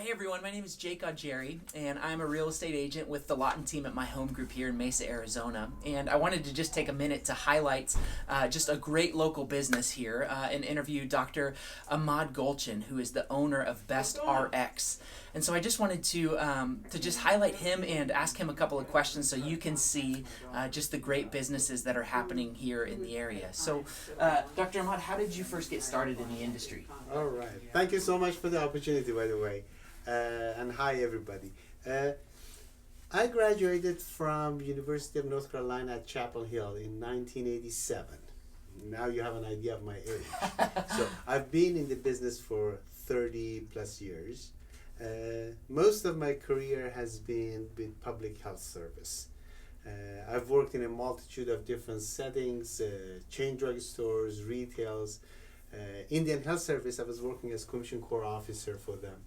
Well, hey everyone, my name is Jake Jerry, and I'm a real estate agent with the Lawton team at my home group here in Mesa, Arizona. And I wanted to just take a minute to highlight just a great local business here and interview Dr. Ahmad Golchin, who is the owner of Best RX. And so I just wanted to just highlight him and ask him a couple of questions so you can see just the great businesses that are happening here in the area. So, Dr. Ahmad, how did you first get started in the industry? All right. Thank you so much for the opportunity, by the way. And hi, everybody. I graduated from University of North Carolina at Chapel Hill in 1987. Now you have an idea of my age. So I've been in the business for 30 plus years. Most of my career has been with public health service. I've worked in a multitude of different settings, chain drugstores, retails. Indian Health Service, I was working as Commission Corps officer for them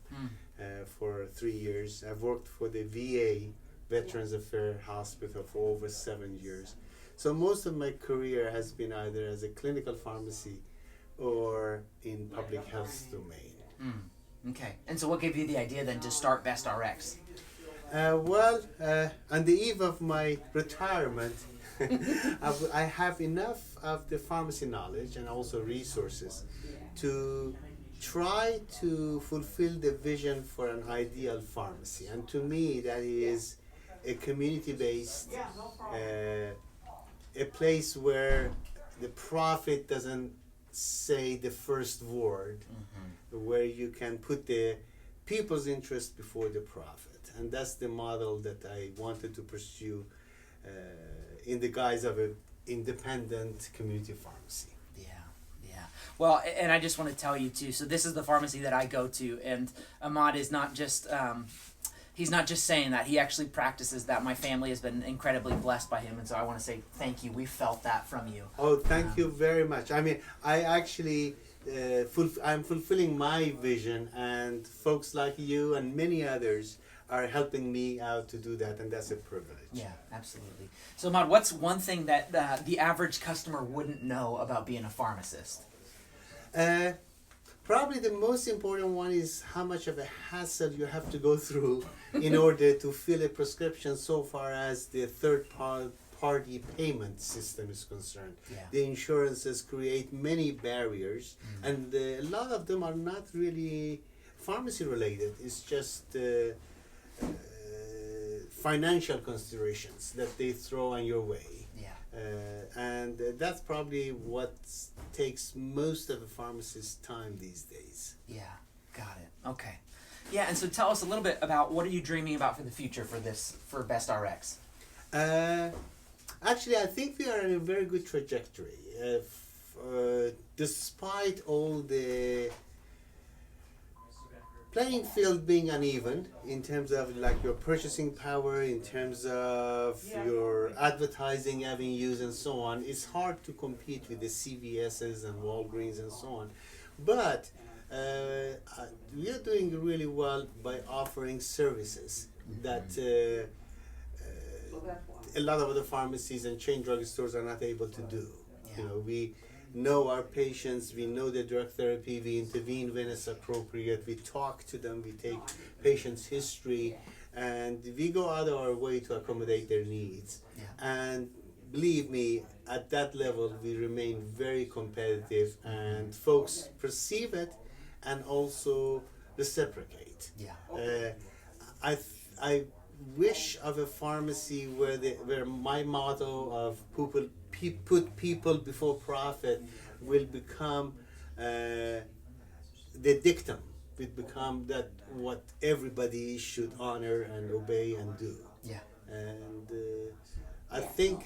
for 3 years. I've worked for the VA, Veterans Affairs Hospital, for over 7 years. So most of my career has been either as a clinical pharmacy or in public health domain. Okay, and so what gave you the idea then to start Best RX? On the eve of my retirement, I have enough of the pharmacy knowledge and also resources to try to fulfill the vision for an ideal pharmacy. And to me, that is a community-based, a place where the profit doesn't say the first word, where you can put the people's interest before the profit. And that's the model that I wanted to pursue in the guise of an independent community pharmacy. Yeah. Well, and I just want to tell you too, so this is the pharmacy that I go to, and Ahmad is not just, he's not just saying that, he actually practices that. My family has been incredibly blessed by him, and so I want to say thank you. We felt that from you. Oh, thank you very much. I mean, I actually, I'm fulfilling my vision, and folks like you and many others are helping me out to do that, and that's a privilege. Yeah, absolutely. So, Ahmad, what's one thing that the average customer wouldn't know about being a pharmacist? Probably the most important one is how much of a hassle you have to go through in order to fill a prescription so far as the third-party payment system is concerned. Yeah. The insurances create many barriers, and a lot of them are not really pharmacy related. It's just financial considerations that they throw on your way. And that's probably what takes most of a pharmacist's time these days. Yeah, got it. Okay. Yeah, and so tell us a little bit about what are you dreaming about for the future for Best RX? Actually, I think we are in a very good trajectory. Despite all the playing field being uneven in terms of like your purchasing power, in terms of your advertising avenues and so on, it's hard to compete with the CVS's and Walgreens and so on. But we are doing really well by offering services that a lot of other pharmacies and chain drugstores are not able to do. You know, we know our patients, we know the drug therapy, we intervene when it's appropriate, we talk to them, we take patients' history, and we go out of our way to accommodate their needs. And believe me, at that level, we remain very competitive, and folks perceive it and also reciprocate. I wish of a pharmacy where my motto of put people before profit will become the dictum. It become that what everybody should honor and obey and do. And I think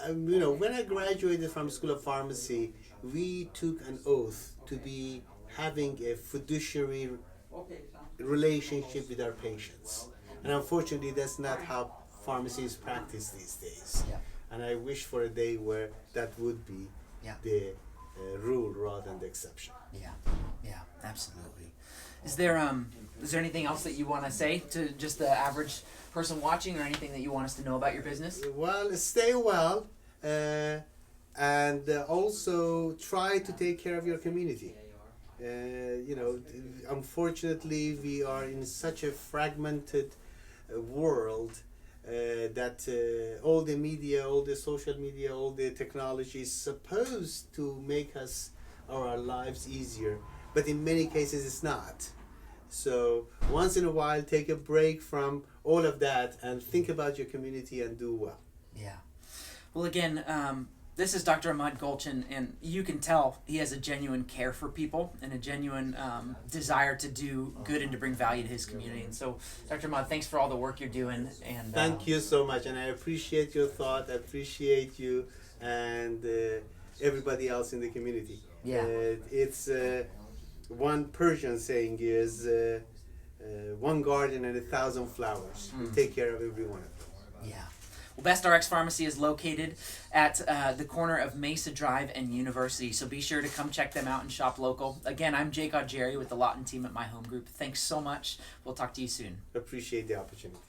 when I graduated from School of Pharmacy, we took an oath to be having a fiduciary relationship with our patients, and unfortunately that's not how pharmacy is practiced these days. And I wish for a day where that would be the rule rather than the exception. Yeah, absolutely. Is there anything else that you want to say to just the average person watching, or anything that you want us to know about your business? Well, stay well, and also try to take care of your community. You know, unfortunately, we are in such a fragmented world that all the media, all the social media, all the technology is supposed to make us our lives easier, but in many cases it's not. So once in a while, take a break from all of that and think about your community and do well. Yeah. Well, again, this is Dr. Ahmad Golchin, and you can tell he has a genuine care for people and a genuine desire to do good and to bring value to his community. And so, Dr. Ahmad, thanks for all the work you're doing. And thank you so much, and I appreciate your thought. I appreciate you and everybody else in the community. Yeah. It's one Persian saying is one garden and 1,000 flowers. We take care of every one of them. Yeah. Well, Best RX Pharmacy is located at the corner of Mesa Drive and University, so be sure to come check them out and shop local. Again, I'm Jake Jerry with the Lawton team at My Home Group. Thanks so much. We'll talk to you soon. Appreciate the opportunity.